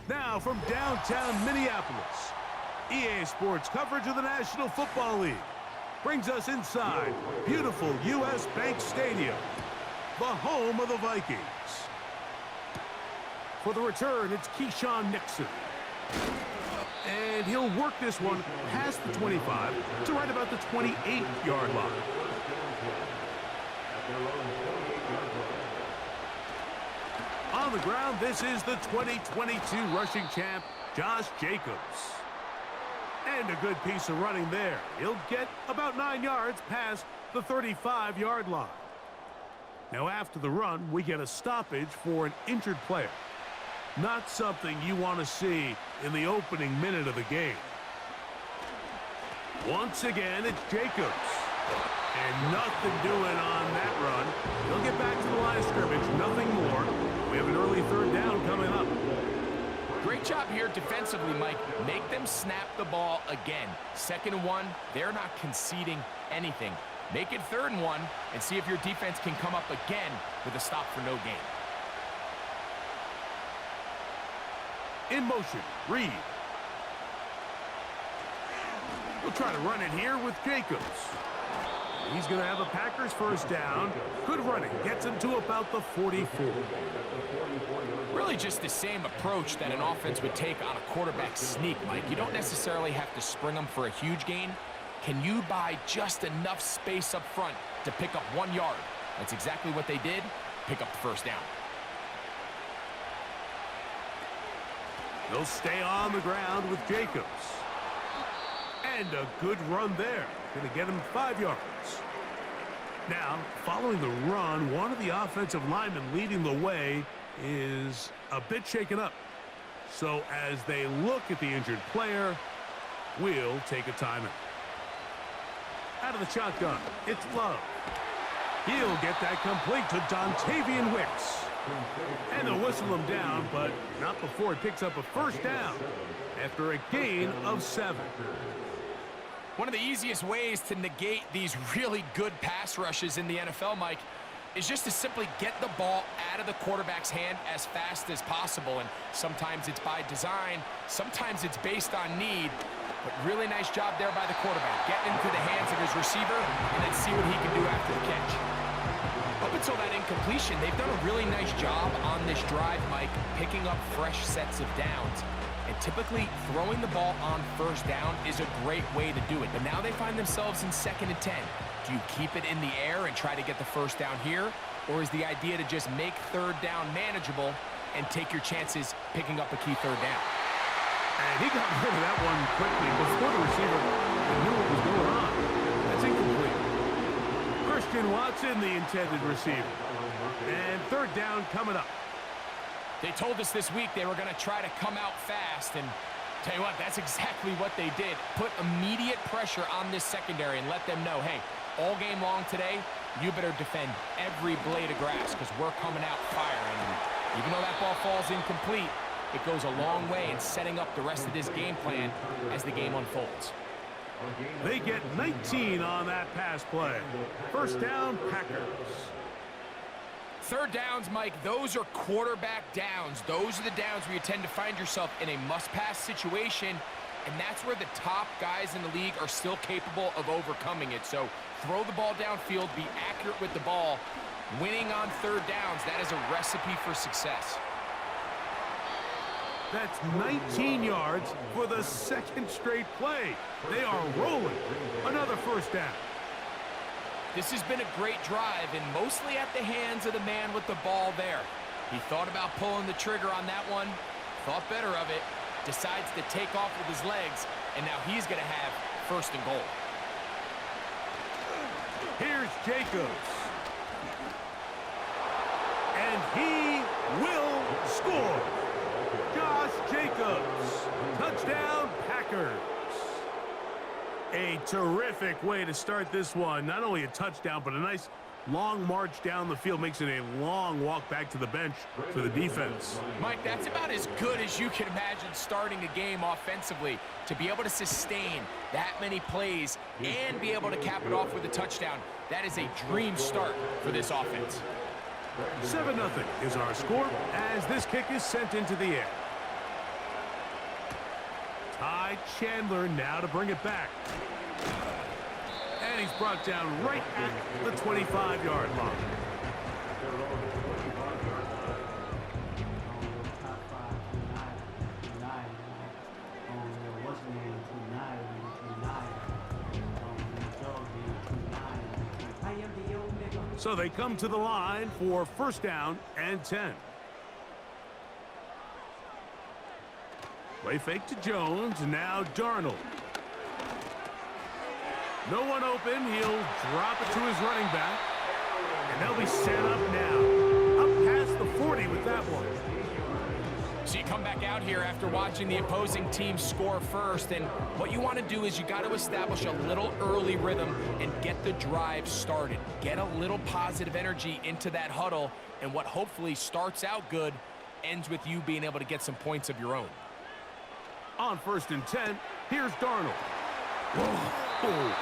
Now from downtown Minneapolis, EA Sports coverage of the National Football League brings us inside beautiful U.S. Bank Stadium, the home of the Vikings. For the return, it's Keyshawn Nixon. And he'll work this one past the 25 to right about the 28-yard line. On the ground, this is the 2022 rushing champ, Josh Jacobs. And a good piece of running there. He'll get about 9 yards past the 35-yard line. Now after the run, we get a stoppage for an injured player. Not something you want to see in the opening minute of the game. Once again, it's Jacobs. And nothing doing on that run. He'll get back to the line of scrimmage, nothing more. We have an early third down coming up. Great job here defensively, Mike. Make them snap the ball again. 2nd and 1, they're not conceding anything. Make it 3rd and 1 and see if your defense can come up again with a stop for no gain. In motion, Reed. We'll try to run it here with Jacobs. He's going to have a Packers first down. Good running. Gets him to about the 44. Really just the same approach that an offense would take on a quarterback sneak, Mike. You don't necessarily have to spring them for a huge gain. Can you buy just enough space up front to pick up 1 yard? That's exactly what they did. Pick up the first down. They'll stay on the ground with Jacobs. And a good run there. Going to get him 5 yards. Now, following the run, one of the offensive linemen leading the way is a bit shaken up. So as they look at the injured player, we'll take a timeout. Out of the shotgun, it's Love. He'll get that complete to Dontavian Wicks. And they'll whistle him down, but not before he picks up a first down after a gain of 7. One of the easiest ways to negate these really good pass rushes in the NFL, Mike, is just to simply get the ball out of the quarterback's hand as fast as possible. And sometimes it's by design, sometimes it's based on need. But really nice job there by the quarterback, getting into the hands of his receiver and then see what he can do after the catch. Up until that incompletion, they've done a really nice job on this drive, Mike, picking up fresh sets of downs. And typically, throwing the ball on first down is a great way to do it. But now they find themselves in 2nd and 10. Do you keep it in the air and try to get the first down here? Or is the idea to just make 3rd down manageable and take your chances picking up a key 3rd down? And he got rid of that one quickly before the receiver knew what was going on. That's incomplete. Christian Watson, the intended receiver. And 3rd down coming up. They told us this week they were going to try to come out fast, and tell you what, that's exactly what they did. Put immediate pressure on this secondary and let them know, hey, all game long today, you better defend every blade of grass because we're coming out firing. And even though that ball falls incomplete, it goes a long way in setting up the rest of this game plan as the game unfolds. They get 19 on that pass play. First down, Packers. 3rd downs, Mike, those are quarterback downs. Those are the downs where you tend to find yourself in a must-pass situation, and that's where the top guys in the league are still capable of overcoming it. So throw the ball downfield, be accurate with the ball. Winning on 3rd downs, that is a recipe for success. That's 19 yards for the 2nd straight play. They are rolling. Another first down. This has been a great drive, and mostly at the hands of the man with the ball there. He thought about pulling the trigger on that one, thought better of it, decides to take off with his legs, and now he's going to have 1st and goal. Here's Jacobs. And he will score. Josh Jacobs. Touchdown, Packers. A terrific way to start this one. Not only a touchdown, but a nice long march down the field. Makes it a long walk back to the bench for the defense. Mike, that's about as good as you can imagine starting a game offensively. To be able to sustain that many plays and be able to cap it off with a touchdown, that is a dream start for this offense. 7-0 is our score as this kick is sent into the air. Ty Chandler now to bring it back. And he's brought down right at the 25-yard line. So they come to the line for first down and 10. Play fake to Jones, now Darnold. No one open, he'll drop it to his running back. And they'll be set up now. Up past the 40 with that one. So you come back out here after watching the opposing team score first, and what you want to do is you got to establish a little early rhythm and get the drive started. Get a little positive energy into that huddle, and what hopefully starts out good ends with you being able to get some points of your own. On first and 10, here's Darnold. Whoa.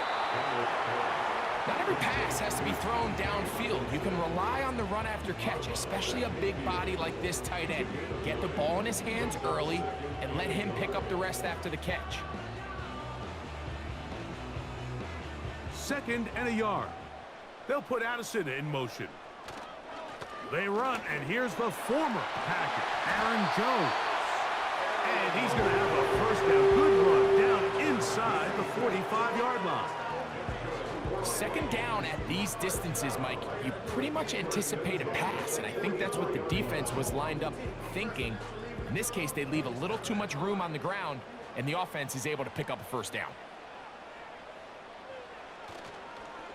Not every pass has to be thrown downfield. You can rely on the run after catch, especially a big body like this tight end. Get the ball in his hands early and let him pick up the rest after the catch. Second and a yard. They'll put Addison in motion. They run, and here's the former Packer, Aaron Jones. And he's going to have a first down. Good run down inside the 45-yard line. Second down at these distances, Mike, you pretty much anticipate a pass, and I think that's what the defense was lined up thinking. In this case, they leave a little too much room on the ground, and the offense is able to pick up a first down.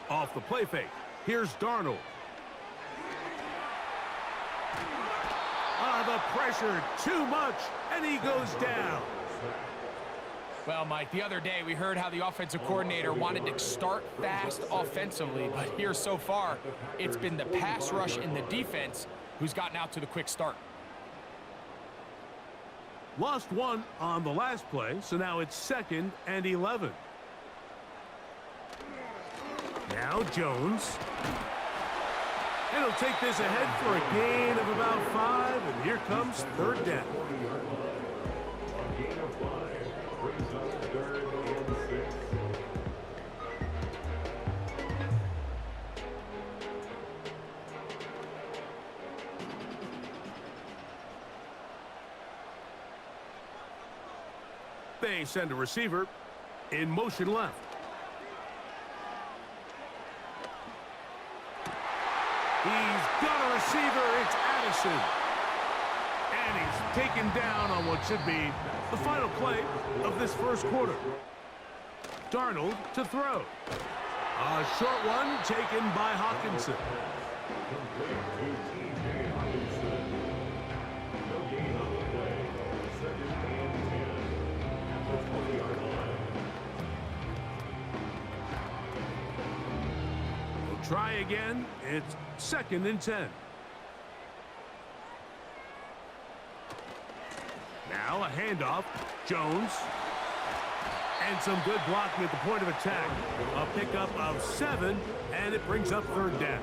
Off the play fake, here's Darnold. The pressure, too much, and he goes down. Well, Mike, the other day we heard how the offensive coordinator wanted to start fast offensively, but here so far, it's been the pass rush and the defense who's gotten out to the quick start. Lost one on the last play, so now it's second and 11. Now Jones. And he'll take this ahead for a gain of about 5, and here comes third down. They send a receiver in motion left. He's got a receiver. It's Addison. And he's taken down on what should be the final play of this first quarter. Darnold to throw. A short one taken by Hawkinson. Try again. It's second and 10. Now a handoff. Jones. And some good blocking at the point of attack. A pickup of 7, and it brings up third down.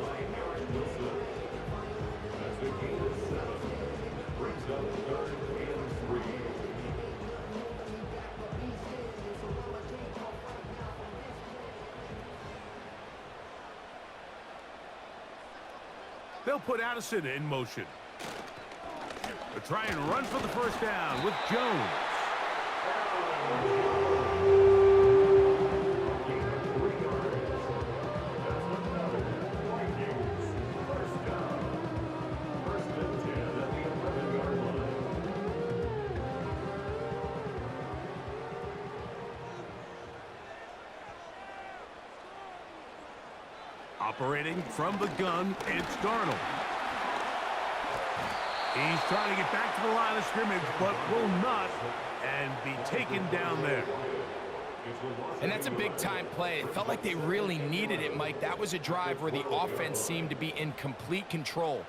They'll put Addison in motion. They'll try and run for the first down with Jones. Operating from the gun, it's Darnold. He's trying to get back to the line of scrimmage, but will not, and be taken down there. And that's a big-time play. It felt like they really needed it, Mike. That was a drive where the offense seemed to be in complete control.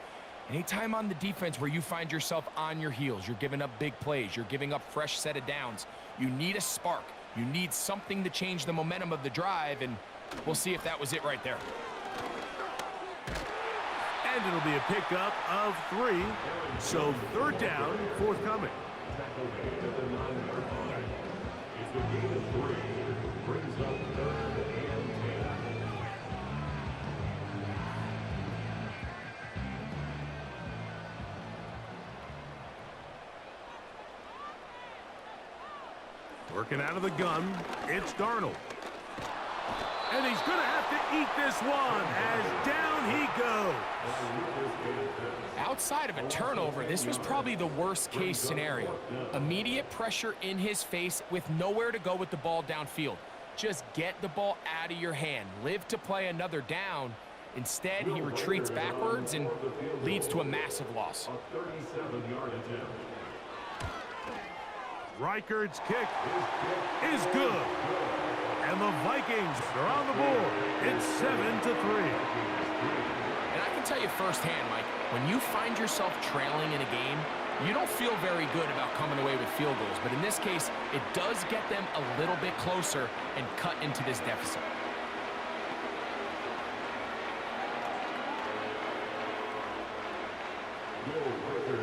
Anytime on the defense where you find yourself on your heels, you're giving up big plays, you're giving up fresh set of downs, you need a spark. You need something to change the momentum of the drive, and we'll see if that was it right there. And it'll be a pickup of 3, so third down forthcoming. Working out of the gun, it's Darnold. And he's going to have to eat this one as down he goes. Outside of a turnover, this was probably the worst case scenario. Immediate pressure in his face with nowhere to go with the ball downfield. Just get the ball out of your hand. Live to play another down. Instead, he retreats backwards and leads to a massive loss. Reichard's kick is good. And the Vikings are on the board. It's 7-3. And I can tell you firsthand, Mike, when you find yourself trailing in a game, you don't feel very good about coming away with field goals. But in this case, it does get them a little bit closer and cut into this deficit.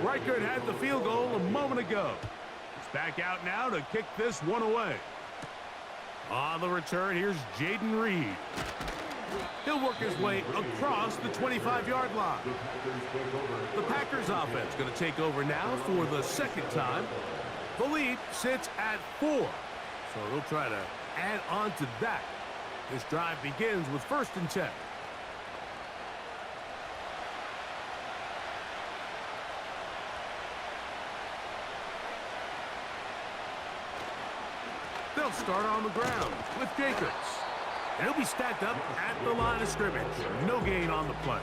Reichard had the field goal a moment ago. He's back out now to kick this one away. On the return, here's Jaden Reed. He'll work his way across the 25-yard line. The Packers offense going to take over now for the second time. The lead sits at 4, so they'll try to add on to that. This drive begins with 1st and 10. They'll start on the ground with Jacobs. And he'll be stacked up at the line of scrimmage. No gain on the play.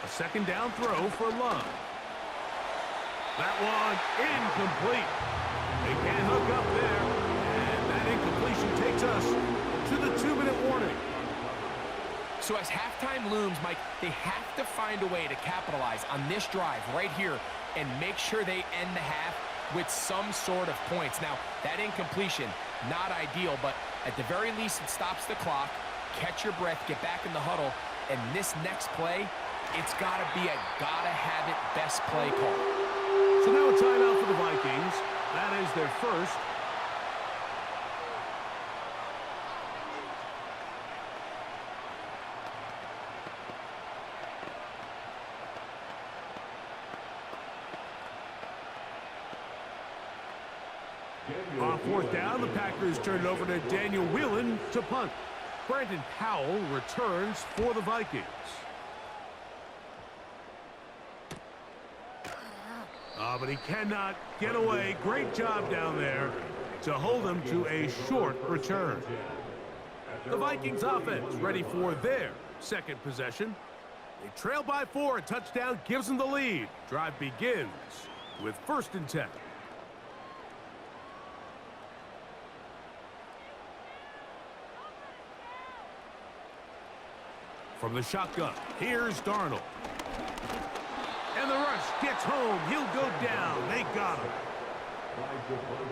A second down throw for Love. That one incomplete. They can't hook up there. And that incompletion takes us to the 2-minute warning. So as halftime looms, Mike, they have to find a way to capitalize on this drive right here and make sure they end the half with some sort of points. Now, that incompletion, not ideal, but at the very least it stops the clock. Catch your breath, get back in the huddle, and this next play, it's got to be a gotta-have-it best play call. So now a timeout for the Vikings. That is their first. On 4th down, the Packers turn it over to Daniel Whelan to punt. Brandon Powell returns for the Vikings. But he cannot get away. Great job down there to hold him to a short return. The Vikings offense ready for their second possession. They trail by 4. A touchdown gives them the lead. Drive begins with 1st and 10. From the shotgun, here's Darnold. And the rush gets home. He'll go down. They got him.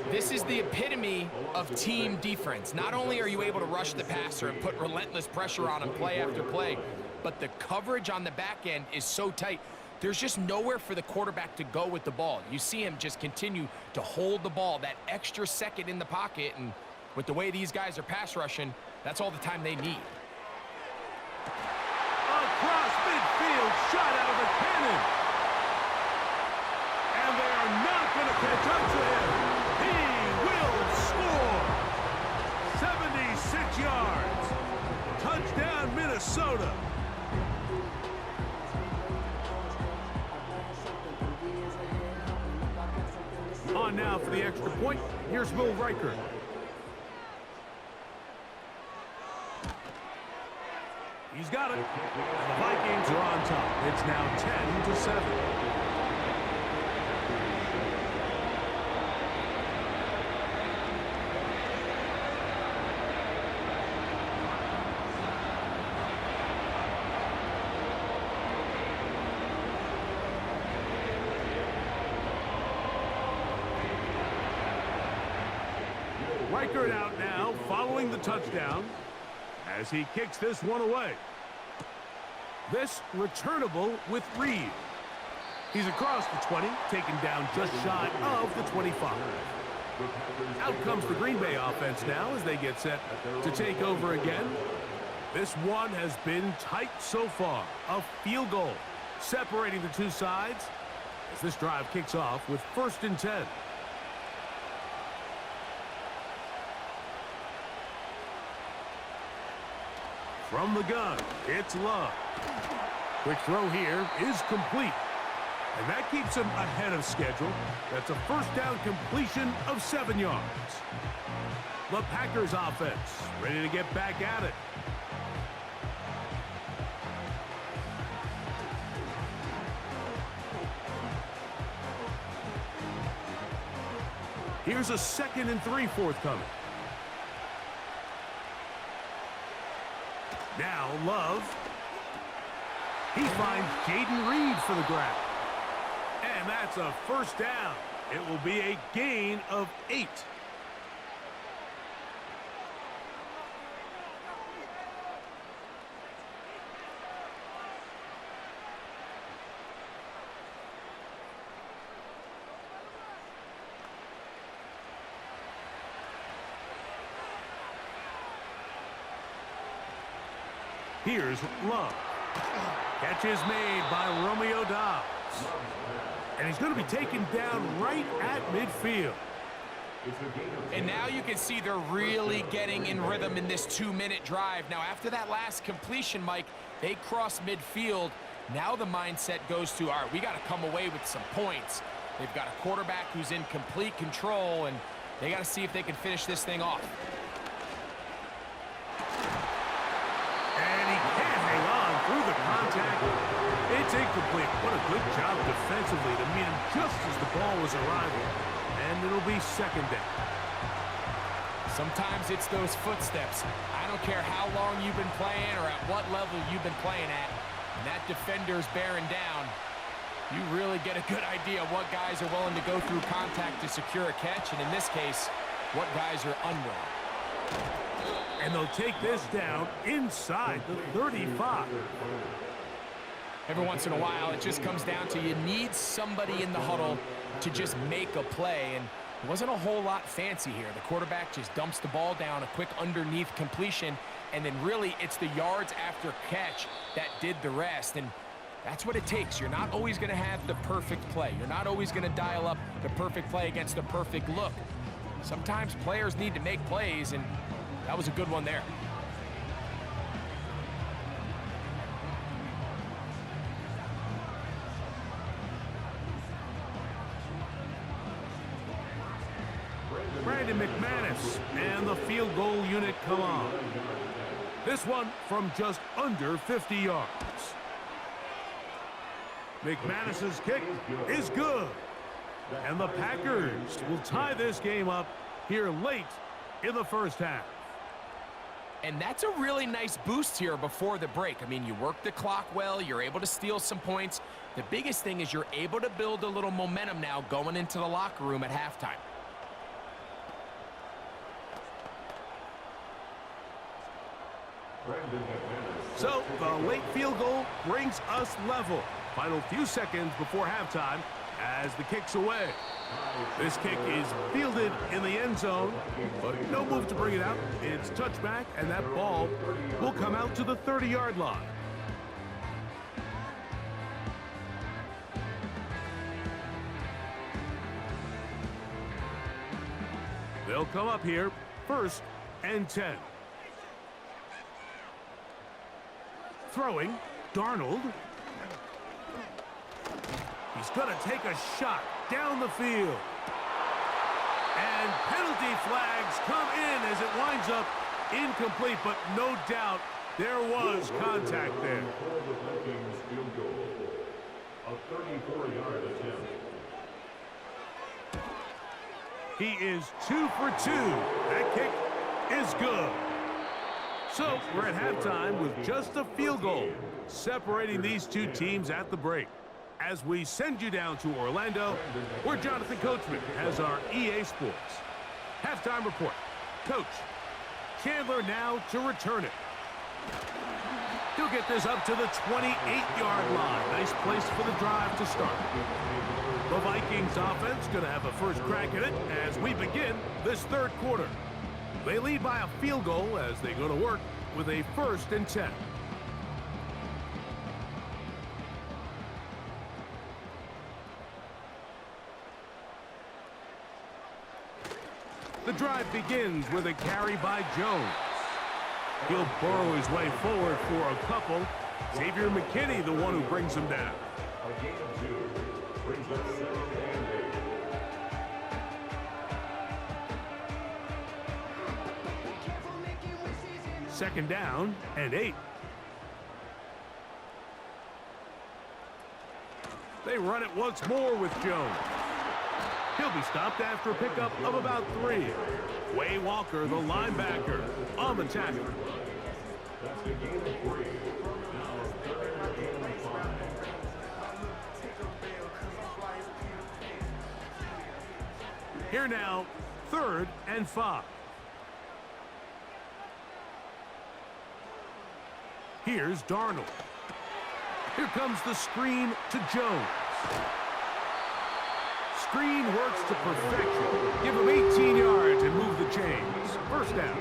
This is the epitome of team defense. Not only are you able to rush the passer and put relentless pressure on him play after play, but the coverage on the back end is so tight. There's just nowhere for the quarterback to go with the ball. You see him just continue to hold the ball that extra second in the pocket, and with the way these guys are pass rushing, that's all the time they need. Across midfield, shot out of the cannon. And they are not going to catch up to him. He will score. 76 yards. Touchdown, Minnesota. On now for the extra point. Here's Will Reichard. He's got it. And the Vikings are on top. It's now 10-7. striker it out now following the touchdown as he kicks this one away. This returnable with Reed. He's across the 20, taken down just shy of the 25. Out comes the Green Bay offense now as they get set to take over again. This one has been tight so far. A field goal separating the two sides as this drive kicks off with 1st and 10. From the gun, it's Love. Quick throw here is complete. And that keeps him ahead of schedule. That's a 1st down completion of 7 yards. The Packers offense ready to get back at it. Here's a 2nd and 3 forthcoming. Now Love. He finds Jaden Reed for the grab. And that's a 1st down. It will be a gain of 8. Here's Love. Catch is made by Romeo Dobbs. And he's going to be taken down right at midfield. And now you can see they're really getting in rhythm in this 2-minute drive. Now, after that last completion, Mike, they cross midfield. Now the mindset goes to, all right, we got to come away with some points. They've got a quarterback who's in complete control, and they got to see if they can finish this thing off. And he can't hang on through the contact. It's incomplete. What a good job defensively to meet him just as the ball was arriving. And it'll be 2nd down. Sometimes it's those footsteps. I don't care how long you've been playing or at what level you've been playing at. And that defender's bearing down. You really get a good idea of what guys are willing to go through contact to secure a catch. And in this case, what guys are unwilling. And they'll take this down inside the 35. Every once in a while, it just comes down to you need somebody in the huddle to just make a play. And it wasn't a whole lot fancy here. The quarterback just dumps the ball down, a quick underneath completion, and then really it's the yards after catch that did the rest. And that's what it takes. You're not always going to have the perfect play. You're not always going to dial up the perfect play against the perfect look. Sometimes players need to make plays, and that was a good one there. Brandon McManus and the field goal unit come on. This one from just under 50 yards. McManus's kick is good. And the Packers will tie this game up here late in the 1st half. And that's a really nice boost here before the break. I mean, you work the clock well. You're able to steal some points. The biggest thing is you're able to build a little momentum now going into the locker room at halftime. So the late field goal brings us level. Final few seconds before halftime as the kick's away. This kick is fielded in the end zone, but no move to bring it out. It's touchback, and that ball will come out to the 30-yard line. They'll come up here, 1st and 10. Throwing, Darnold. He's going to take a shot down the field. And penalty flags come in as it winds up incomplete, but no doubt there was contact there. A 34-yard attempt. He is 2 for 2. That kick is good. So we're at halftime with just a field goal separating these two teams at the break. As we send you down to Orlando, where Jonathan Coachman has our EA Sports halftime report. Coach. Chandler now to return it. He'll get this up to the 28-yard line. Nice place for the drive to start. The Vikings offense going to have a first crack at it as we begin this third quarter. They lead by a field goal as they go to work with a 1st and 10. The drive begins with a carry by Jones. He'll burrow his way forward for a couple. Xavier McKinney, the one who brings him down. A gain of 2 brings up 2nd and 8. Second down and 8. They run it once more with Jones. He'll be stopped after a pickup of about 3. Way Walker, the linebacker, on the tackle. That's a gain of 3. Now 3rd and 5. Here now, 3rd and 5. Here's Darnold. Here comes the screen to Jones. Screen works to perfection. Give him 18 yards and move the chains. First down.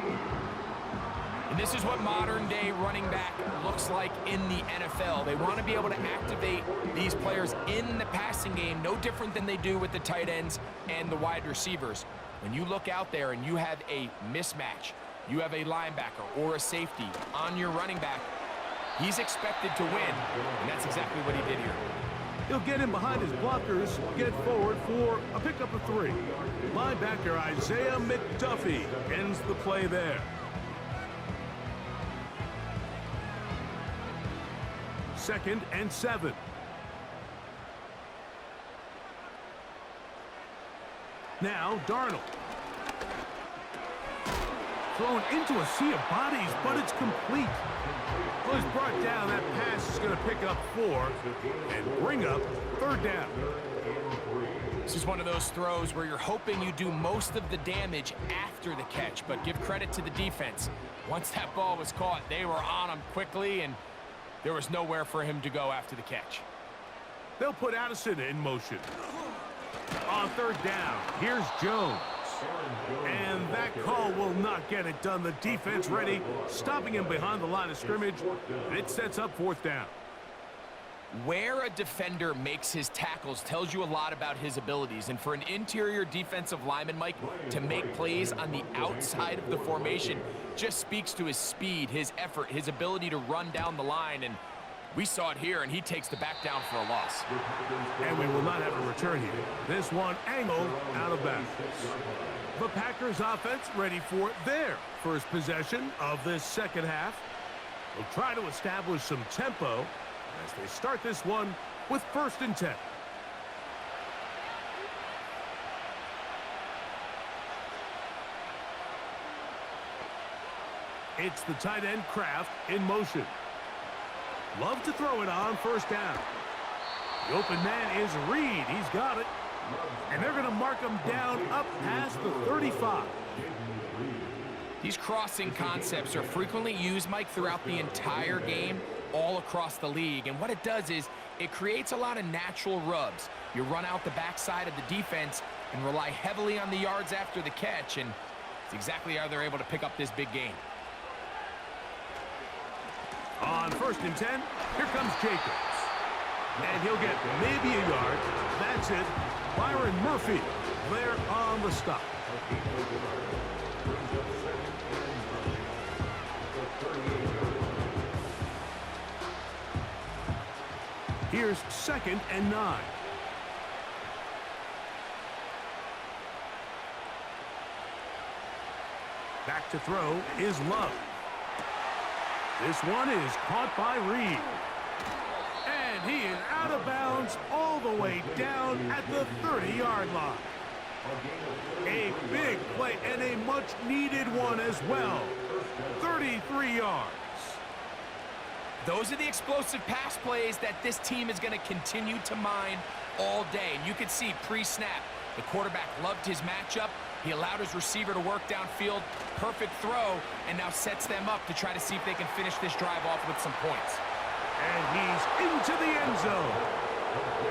And this is what modern-day running back looks like in the NFL. They want to be able to activate these players in the passing game, no different than they do with the tight ends and the wide receivers. When you look out there and you have a mismatch, you have a linebacker or a safety on your running back, he's expected to win, and that's exactly what he did here. He'll get in behind his blockers, get forward for a pickup of 3. Linebacker Isaiah McDuffie ends the play there. 2nd and 7. Now Darnold. Thrown into a sea of bodies, but it's complete. Was brought down. That pass is going to pick up 4 and bring up 3rd down. This is one of those throws where you're hoping you do most of the damage after the catch, but give credit to the defense. Once that ball was caught, they were on him quickly, and there was nowhere for him to go after the catch. They'll put Addison in motion. On 3rd down, here's Jones. And that call will not get it done. The defense ready, stopping him behind the line of scrimmage, and it sets up 4th down. Where a defender makes his tackles tells you a lot about his abilities. And for an interior defensive lineman, Mike, to make plays on the outside of the formation just speaks to his speed, his effort, his ability to run down the line. And we saw it here, and he takes the back down for a loss. And we will not have a return here. This one angled out of bounds. The Packers offense ready for their first possession of this second half. They'll try to establish some tempo as they start this one with 1st and 10. It's the tight end Kraft in motion. Love to throw it on 1st down. The open man is Reed. He's got it. And they're going to mark him down up past the 35. These crossing concepts are frequently used, Mike, throughout the entire game, all across the league. And what it does is it creates a lot of natural rubs. You run out the backside of the defense and rely heavily on the yards after the catch. And it's exactly how they're able to pick up this big gain. On 1st and 10, here comes Jacobs. And he'll get maybe a yard. That's it. Byron Murphy there on the stop. Here's 2nd and 9. Back to throw is Love. This one is caught by Reed. And he is out of bounds all the way down at the 30-yard line. A big play and a much-needed one as well. 33 yards. Those are the explosive pass plays that this team is going to continue to mine all day. And you can see pre-snap, The quarterback loved his matchup. He allowed his receiver to work downfield. Perfect throw, and now sets them up to try to see if they can finish this drive off with some points. And he's into the end zone.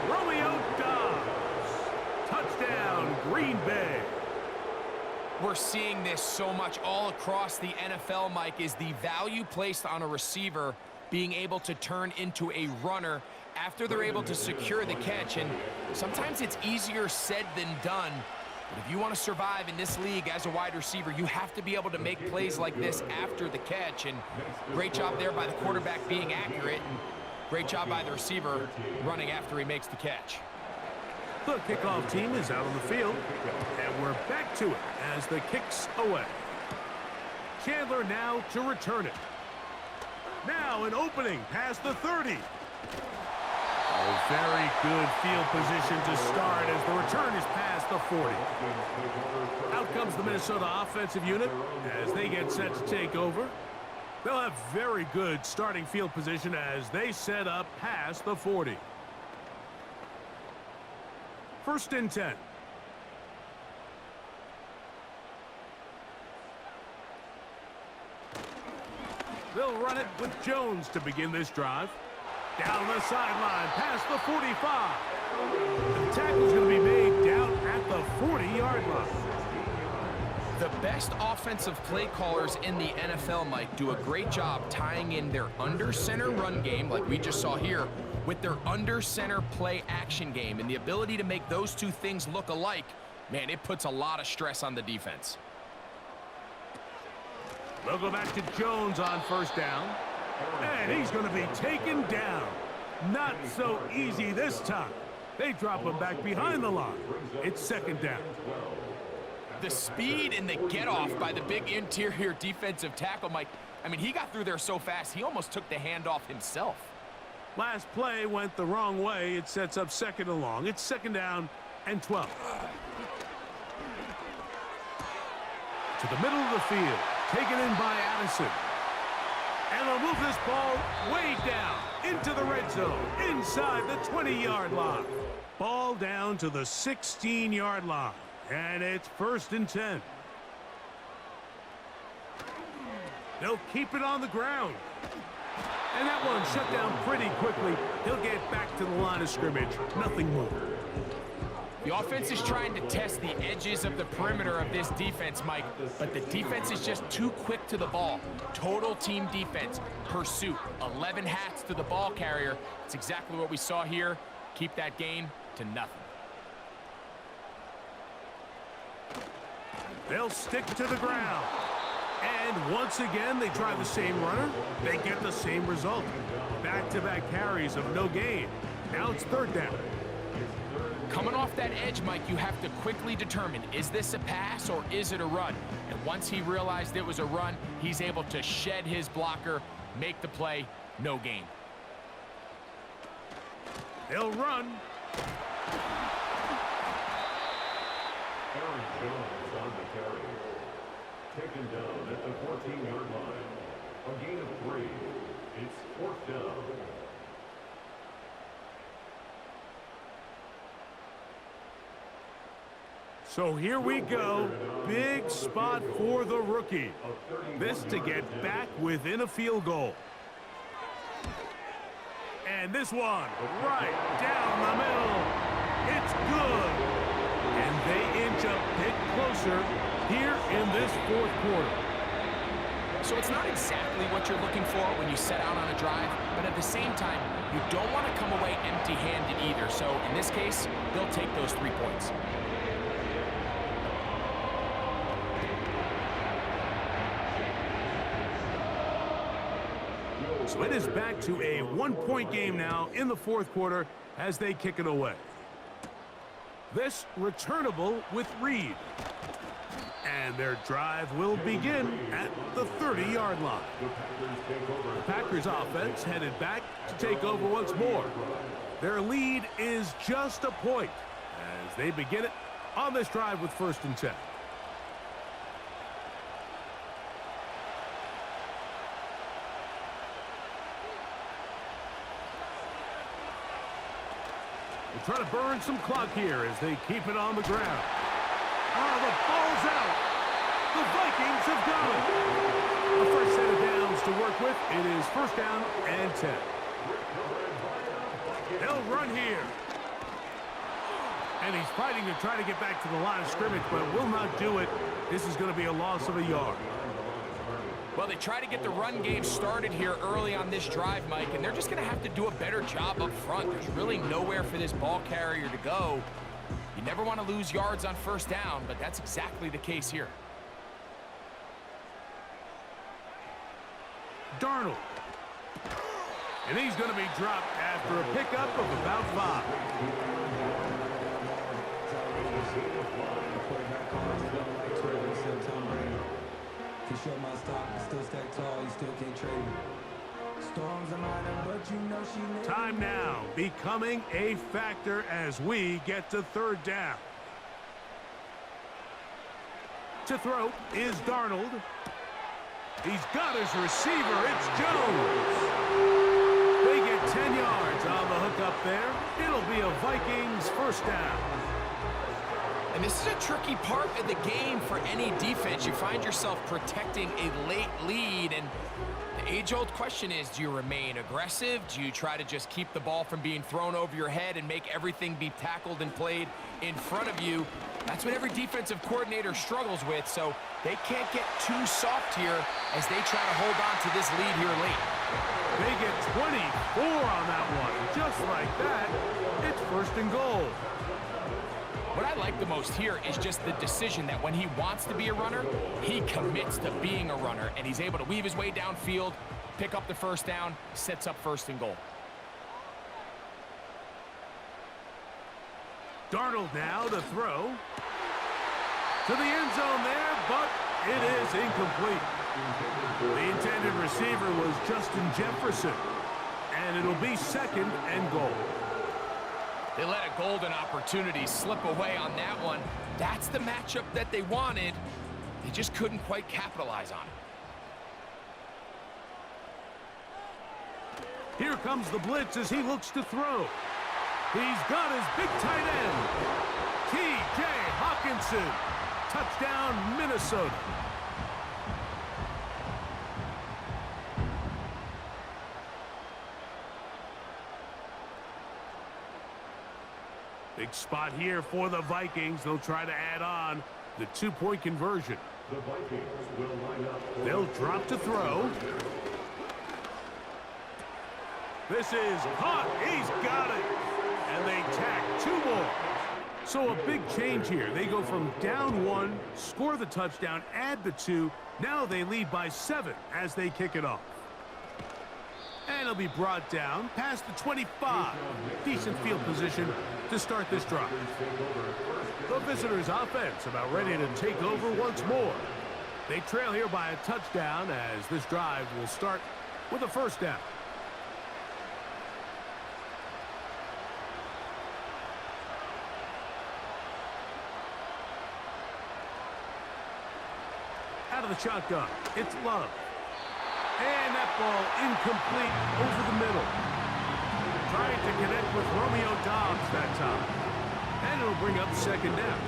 Romeo Dobbs. Touchdown, Green Bay. We're seeing this so much all across the NFL, Mike, is the value placed on a receiver being able to turn into a runner after they're able to secure the catch. And sometimes it's easier said than done. But if you want to survive in this league as a wide receiver, you have to be able to make plays like this after the catch. And great job there by the quarterback being accurate. And great job by the receiver running after he makes the catch. The kickoff team is out on the field, and we're back to it as the kick's away. Chandler now to return it. Now an opening past the 30. Oh, very good field position to start as the return is past the 40. Out comes the Minnesota offensive unit as they get set to take over. They'll have very good starting field position as they set up past the 40. First and 10. They'll run it with Jones to begin this drive. Down the sideline, past the 45. The tackle's going to be made down at the 40-yard line. The best offensive play callers in the NFL, Mike, do a great job tying in their under-center run game, like we just saw here, with their under-center play action game. And the ability to make those two things look alike, man, it puts a lot of stress on the defense. They'll go back to Jones on first down. And he's going to be taken down. Not so easy this time. They drop him back behind the line. It's second down. The speed and the get-off by the big interior defensive tackle, Mike, I mean, he got through there so fast, he almost took the handoff himself. Last play went the wrong way. It sets up second and long. It's second down and 12. To the middle of the field. Taken in by Addison. And they'll move this ball way down into the red zone, inside the 20-yard line. Ball down to the 16-yard line. And it's first and 10. They'll keep it on the ground. And that one shut down pretty quickly. He'll get back to the line of scrimmage. Nothing more. The offense is trying to test the edges of the perimeter of this defense, Mike, but the defense is just too quick to the ball. Total team defense, pursuit, 11 hats to the ball carrier. It's exactly what we saw here. Keep that game to nothing. They'll stick to the ground. And once again, they try the same runner. They get the same result. Back-to-back carries of no gain. Now it's third down. Coming off that edge, Mike, you have to quickly determine, is this a pass or is it a run? And once he realized it was a run, he's able to shed his blocker, make the play, no gain. They'll run. Aaron Jones on the carry. Taken down at the 14-yard line. A gain of 3. It's fourth down. So here we go. Big spot for the rookie. This to get back within a field goal. And this one right down the middle. It's good. And they inch a bit closer here in this fourth quarter. So it's not exactly what you're looking for when you set out on a drive, but at the same time, you don't want to come away empty-handed either. So in this case, they'll take those 3 points. So it is back to a one-point game now in the fourth quarter as they kick it away. This returnable with Reed. And their drive will begin at the 30-yard line. The Packers offense headed back to take over once more. Their lead is just a point as they begin it on this drive with first and 10. They try to burn some clock here as they keep it on the ground. Oh, the ball's out. The Vikings have got it. A fresh set of downs to work with. It is first down and 10. They'll run here. And he's fighting to try to get back to the line of scrimmage, but will not do it. This is going to be a loss of a yard. Well, they try to get the run game started here early on this drive, Mike, and they're just going to have to do a better job up front. There's really nowhere for this ball carrier to go. You never want to lose yards on first down, but that's exactly the case here. Darnold. And he's going to be dropped after a pickup of about 5. Show my stock, but still stack tall, you still can't trade me. Storms are mine, but you know she Time now becoming a factor as we get to third down. To throw is Darnold. He's got his receiver. It's Jones. They get 10 yards on the hook up there. It'll be a Vikings first down. And this is a tricky part of the game for any defense. You find yourself protecting a late lead, and the age-old question is, do you remain aggressive? Do you try to just keep the ball from being thrown over your head and make everything be tackled and played in front of you? That's what every defensive coordinator struggles with, so they can't get too soft here as they try to hold on to this lead here late. They get 24 on that one. Just like that, it's first and goal. What I like the most here is just the decision that when he wants to be a runner, he commits to being a runner, and he's able to weave his way downfield, pick up the first down, sets up first and goal. Darnold now to throw. To the end zone there, but it is incomplete. The intended receiver was Justin Jefferson, and it'll be second and goal. They let a golden opportunity slip away on that one. That's the matchup that they wanted. They just couldn't quite capitalize on it. Here comes the blitz as he looks to throw. He's got his big tight end, T.J. Hawkinson. Touchdown, Minnesota. Big spot here for the Vikings. They'll try to add on the 2-point conversion. The Vikings will line up. They'll drop to throw. This is caught. He's got it. And they tack 2 more. So a big change here. They go from down 1, score the touchdown, add the 2. Now they lead by 7 as they kick it off. And it'll be brought down past the 25. Decent field position to start this drive. The visitors' offense about ready to take over once more. They trail here by a touchdown as this drive will start with a first down. Out of the shotgun, it's Love. And that ball incomplete over the middle. Trying to connect with Romeo Dobbs that time. And it'll bring up second down.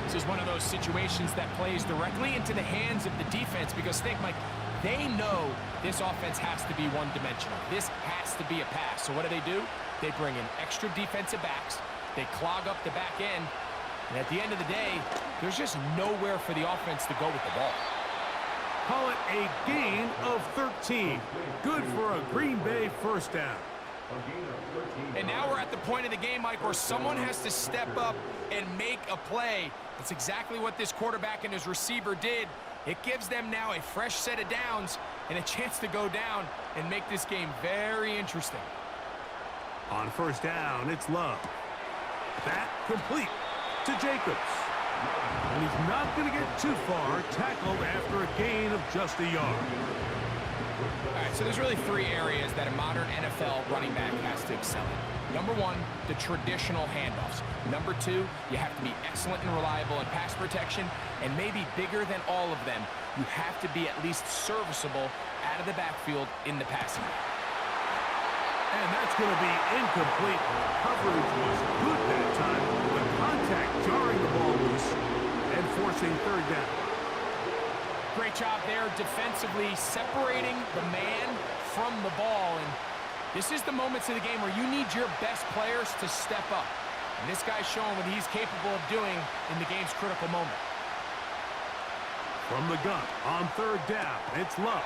This is one of those situations that plays directly into the hands of the defense because think, Mike, they know this offense has to be one-dimensional. This has to be a pass. So what do? They bring in extra defensive backs. They clog up the back end. And at the end of the day, there's just nowhere for the offense to go with the ball. Call it a gain of 13. Good for a Green Bay first down. And now we're at the point of the game, Mike, where someone has to step up and make a play. That's exactly what this quarterback and his receiver did. It gives them now a fresh set of downs and a chance to go down and make this game very interesting. On first down, it's Love. That complete to Jacobs. And he's not going to get too far, tackled after a gain of just a yard. All right, so there's really 3 areas that a modern NFL running back has to excel in. Number 1, the traditional handoffs. Number 2, you have to be excellent and reliable in pass protection. And maybe bigger than all of them, you have to be at least serviceable out of the backfield in the passing game. And that's going to be incomplete. Coverage was good that time. The contact jarring the ball loose and forcing third down. Great job there defensively, separating the man from the ball. And this is the moments of the game where you need your best players to step up. And this guy's showing what he's capable of doing in the game's critical moment. From the gun on third down, it's Love.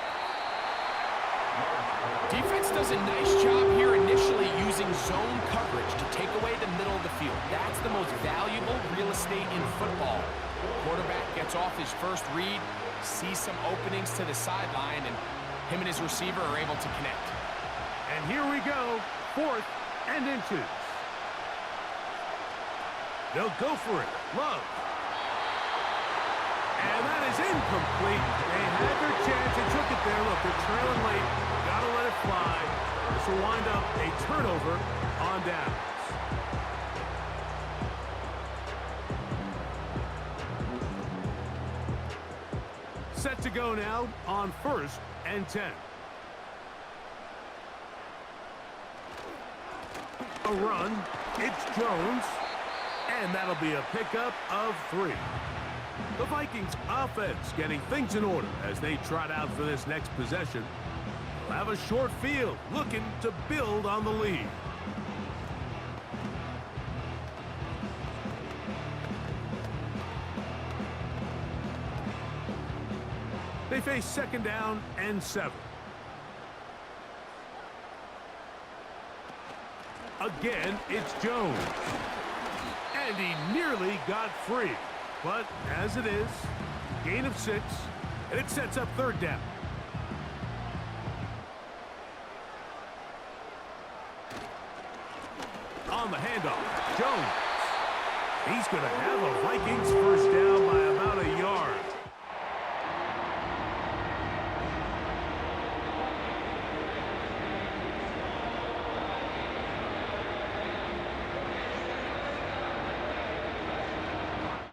Defense does a nice job here initially using zone coverage to take away the middle of the field. That's the most valuable real estate in football. Quarterback gets off his first read, sees some openings to the sideline, and him and his receiver are able to connect. And here we go, 4th and inches. They'll go for it. Love. And that is incomplete. They had their chance. They took it there. Look, they're trailing late. Got to let it fly. This will wind up a turnover on downs. Set to go now on 1st and 10. A run. It's Jones. And that'll be a pickup of 3. The Vikings offense getting things in order as they trot out for this next possession. They'll have a short field looking to build on the lead. They face 2nd down and 7. Again, it's Jones. And he nearly got free. But as it is, gain of 6, and it sets up 3rd down. On the handoff, Jones. He's going to have a Vikings first down by about a yard.